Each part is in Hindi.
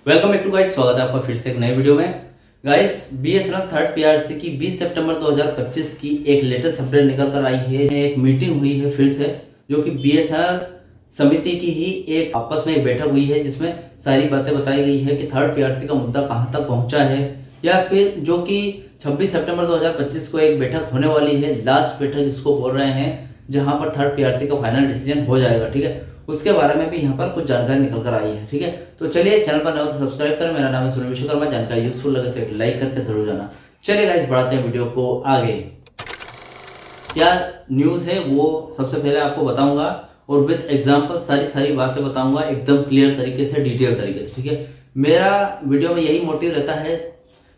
वेलकम बैक टू गाइस, स्वागत है आपका फिर से एक नए वीडियो में। गाइस, बीएसएनएल थर्ड पीआरसी की 20 सितंबर 2025 की एक लेटेस्ट अपडेट निकल कर आई है। एक मीटिंग हुई है फिर से, जो कि बीएसएनएल समिति की ही एक आपस में एक बैठक हुई है, जिसमें सारी बातें बताई गई है कि थर्ड पीआरसी का मुद्दा कहां तक पहुंचा है, या फिर जो कि 26 सितंबर 2025 को एक बैठक होने वाली है, लास्ट बैठक जिसको बोल रहे हैं, जहां पर थर्ड पीआरसी का फाइनल डिसीजन हो जाएगा। ठीक है, उसके बारे में भी यहाँ पर कुछ जानकारी निकल कर आई है। ठीक है, तो चलिए, चैनल पर नए हो तो सब्सक्राइब करें। मेरा नाम है सुनील विश्वकर्मा। जानकारी यूजफुल लगे तो एक लाइक करके जरूर जाना। चलिए गाइस, बढ़ाते हैं वीडियो को आगे। क्या न्यूज़ है वो सबसे पहले आपको बताऊंगा, और विद एग्जाम्पल सारी बातें बताऊंगा एकदम क्लियर तरीके से, डिटेल तरीके से। ठीक है, मेरा वीडियो में यही मोटिव रहता है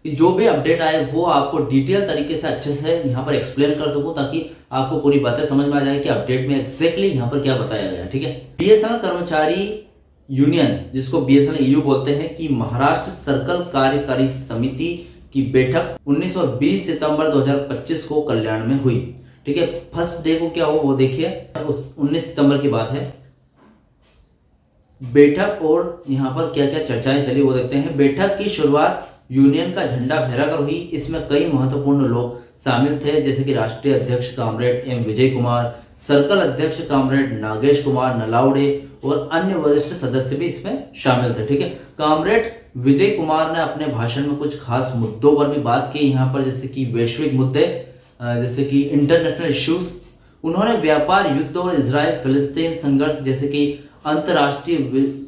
कि जो भी अपडेट आए वो आपको डिटेल तरीके से अच्छे से यहाँ पर एक्सप्लेन कर सकूं, ताकि आपको पूरी बातें समझ में आ जाए कि अपडेट में एग्जैक्टली यहाँ पर क्या बताया गया। ठीक है, बीएसएनएल कर्मचारी यूनियन, जिसको बीएसएनएल ईयू बोलते हैं, कि महाराष्ट्र सर्कल कार्यकारी समिति की बैठक 19 और 20 सितंबर 2025 को कल्याण में हुई। ठीक है, फर्स्ट डे को क्या हो वो देखिए, 19 सितंबर की बात है। बैठक और यहाँ पर क्या क्या चर्चाएं चली वो देखते हैं। बैठक की शुरुआत यूनियन का झंडा फहराकर हुई। इसमें कई महत्वपूर्ण लोग शामिल थे, जैसे कि राष्ट्रीय अध्यक्ष comrade M Vijay Kumar, circle अध्यक्ष कामरेड नागेश कुमार नलावड़े और अन्य वरिष्ठ सदस्य भी इसमें शामिल थे। ठीक है, कामरेड विजय कुमार ने अपने भाषण में कुछ खास मुद्दों पर भी बात की यहाँ पर, जैसे कि वैश्विक मुद्दे, जैसे कि इंटरनेशनल इश्यूज। उन्होंने व्यापार, युद्ध और इजराइल फिलिस्तीन संघर्ष जैसे कि अंतर्राष्ट्रीय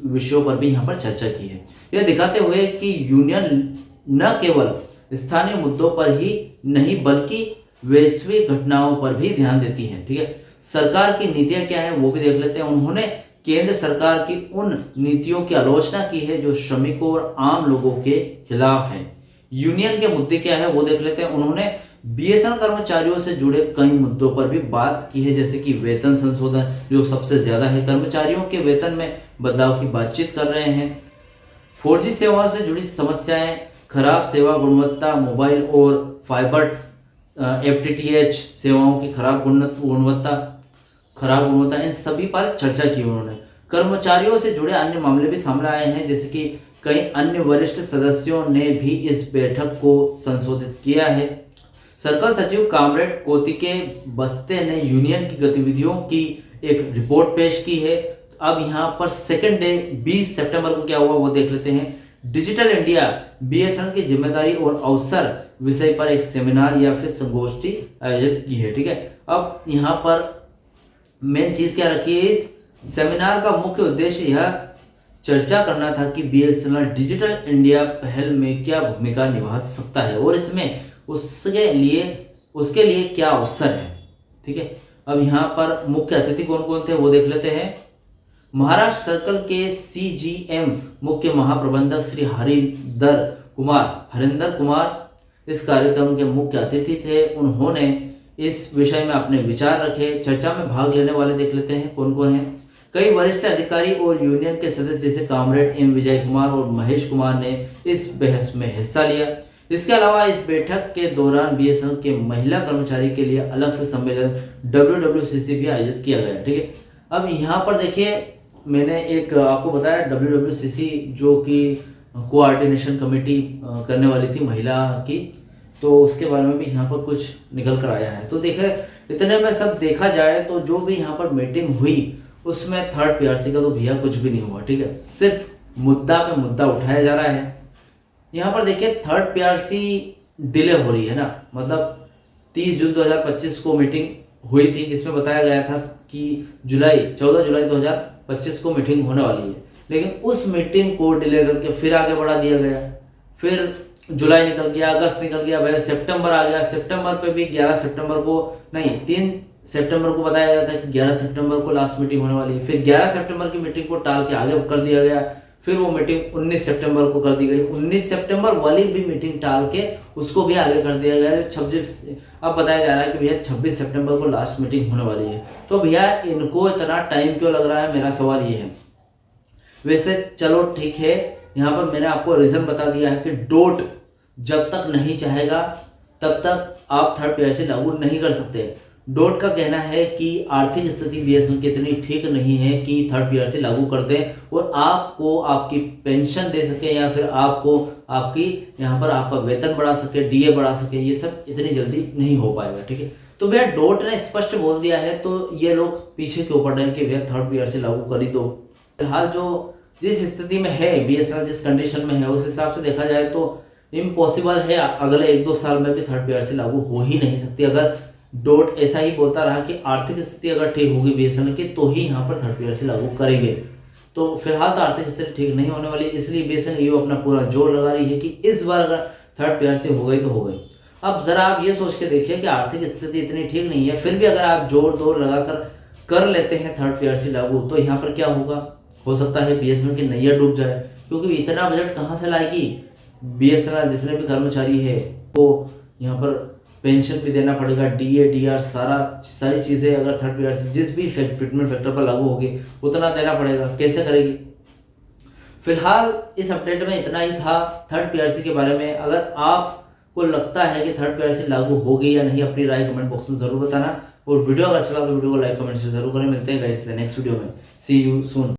विषयों पर भी यहाँ पर चर्चा की है। यह दिखाते हुए कि यूनियन न केवल स्थानीय मुद्दों पर ही नहीं बल्कि वैश्विक घटनाओं पर भी ध्यान देती है। ठीक है, सरकार की नीतियां क्या है वो भी देख लेते हैं। उन्होंने केंद्र सरकार की उन नीतियों की आलोचना की है जो श्रमिकों और आम लोगों के खिलाफ है। यूनियन के मुद्दे क्या है वो देख लेते हैं। उन्होंने बीएसएनएल कर्मचारियों से जुड़े कई मुद्दों पर भी बात की है, जैसे कि वेतन संशोधन जो सबसे ज्यादा है, कर्मचारियों के वेतन में बदलाव की बातचीत कर रहे हैं, 4G सेवाओं से जुड़ी समस्याएं, खराब सेवा गुणवत्ता, मोबाइल और फाइबर FTTH सेवाओं की खराब गुणवत्ता, इन सभी पर चर्चा की उन्होंने। कर्मचारियों से जुड़े अन्य मामले भी सामने आए हैं, जैसे कि कई अन्य वरिष्ठ सदस्यों ने भी इस बैठक को संशोधित किया है। सर्कल सचिव कामरेड कोतिके बस्ते ने यूनियन की गतिविधियों की एक रिपोर्ट पेश की है। अब यहाँ पर सेकंड डे 20 सितंबर को क्या हुआ वो देख लेते हैं। डिजिटल इंडिया बीएसएनएल की जिम्मेदारी और अवसर विषय पर एक सेमिनार या फिर संगोष्ठी आयोजित की है। ठीक है, अब यहाँ पर मेन चीज क्या रखी है, इस सेमिनार का मुख्य उद्देश्य यह चर्चा करना था कि बीएसएनएल डिजिटल इंडिया पहल में क्या भूमिका निभा सकता है और इसमें उसके लिए क्या अवसर है। ठीक है, अब यहाँ पर मुख्य अतिथि कौन कौन थे वो देख लेते हैं। महाराष्ट्र सर्कल के CGM मुख्य महाप्रबंधक श्री हरिंदर कुमार इस कार्यक्रम के मुख्य अतिथि थे। उन्होंने इस विषय में अपने विचार रखे। चर्चा में भाग लेने वाले देख लेते हैं कौन कौन हैं। कई वरिष्ठ अधिकारी और यूनियन के सदस्य जैसे कामरेड एम विजय कुमार और महेश कुमार ने इस बहस में हिस्सा लिया। इसके अलावा इस बैठक के दौरान बीएसएनएल के महिला कर्मचारी के लिए अलग से सम्मेलन WWCC भी आयोजित किया गया। ठीक है, अब यहाँ पर देखिए, मैंने एक आपको बताया WWCC जो कि कोऑर्डिनेशन कमेटी करने वाली थी महिला की, तो उसके बारे में भी यहाँ पर कुछ निकल कर आया है। तो देखे, इतने में सब देखा जाए तो जो भी यहाँ पर मीटिंग हुई उसमें थर्ड पीआरसी का तो भैया कुछ भी नहीं हुआ। ठीक है, सिर्फ मुद्दा पे मुद्दा उठाया जा रहा है। यहाँ पर देखिए, थर्ड पीआरसी डिले हो रही है ना, मतलब 30 जून 2025 को मीटिंग हुई थी, जिसमें बताया गया था कि 14 जुलाई 2025 को मीटिंग होने वाली है, लेकिन उस मीटिंग को डिले करके फिर आगे बढ़ा दिया गया। फिर जुलाई निकल गया, अगस्त निकल गया, भाई सितंबर आ गया। सितंबर पे भी 11 सितंबर को नहीं, 3 सितंबर को बताया गया था कि 11 सितंबर को लास्ट मीटिंग होने वाली है। फिर 11 सितंबर की मीटिंग को टाल के आगे कर दिया गया। फिर वो मीटिंग 19 सितंबर को कर दी गई। 19 सितंबर वाली भी मीटिंग टाल के उसको भी आगे कर दिया गया। 26 अब बताया जा रहा है कि भैया 26 सितंबर को लास्ट मीटिंग होने वाली है। तो भैया इनको इतना टाइम क्यों लग रहा है, मेरा सवाल ये है। वैसे चलो ठीक है, यहाँ पर मैंने आपको रीजन बता दिया है कि डोट जब तक नहीं चाहेगा तब तक आप थर्ड पीआरसी लागू नहीं कर सकते। डोट का कहना है कि आर्थिक स्थिति बीएसएनएल की इतनी ठीक नहीं है कि थर्ड पीआरसी लागू कर दें और आपको आपकी पेंशन दे सके या फिर आपको आपकी यहाँ पर आपका वेतन बढ़ा सके, डीए बढ़ा सके, ये सब इतनी जल्दी नहीं हो पाएगा। ठीक है, तो भैया डोट ने स्पष्ट बोल दिया है, तो ये लोग पीछे क्यों पड़ रहे हैं कि भैया थर्ड पीआरसी लागू कर ही दो। फिलहाल जो जिस स्थिति में है बीएसएनएल, जिस कंडीशन में है, उस हिसाब से देखा जाए तो इम्पॉसिबल है, अगले 1-2 साल में भी थर्ड पीआरसी लागू हो ही नहीं सकती। अगर डोट ऐसा ही बोलता रहा कि आर्थिक स्थिति अगर ठीक होगी बीएसएनएल की तो ही यहाँ पर थर्ड पीआरसी लागू करेंगे, तो फिलहाल तो आर्थिक स्थिति ठीक नहीं होने वाली, इसलिए बीएसएनएल ये अपना पूरा जोर लगा रही है कि इस बार अगर थर्ड पीआरसी हो गई तो हो गई। अब जरा आप ये सोच के देखिए कि आर्थिक स्थिति इतनी ठीक नहीं है, फिर भी अगर आप जोर लगाकर कर लेते हैं थर्ड पीआरसी लागू, तो यहाँ पर क्या होगा, हो सकता है बीएसएनएल की नैया डूब जाए, क्योंकि इतना बजट कहाँ से लाएगी बीएसएनएल। जितने भी कर्मचारी है वो यहाँ पर पेंशन भी देना पड़ेगा, डीए डीआर सारी चीज़ें अगर थर्ड पीआरसी जिस भी फिटमेंट फैक्टर पर लागू होगी उतना देना पड़ेगा, कैसे करेगी। फिलहाल इस अपडेट में इतना ही था थर्ड पीआरसी के बारे में। अगर आपको लगता है कि थर्ड पीआरसी लागू होगी या नहीं, अपनी राय कमेंट बॉक्स में जरूर बताना, और वीडियो अगर अच्छा लगा तो वीडियो को लाइक कमेंट से जरूर करें। मिलते हैं गाइस नेक्स्ट वीडियो में, सी यू सून।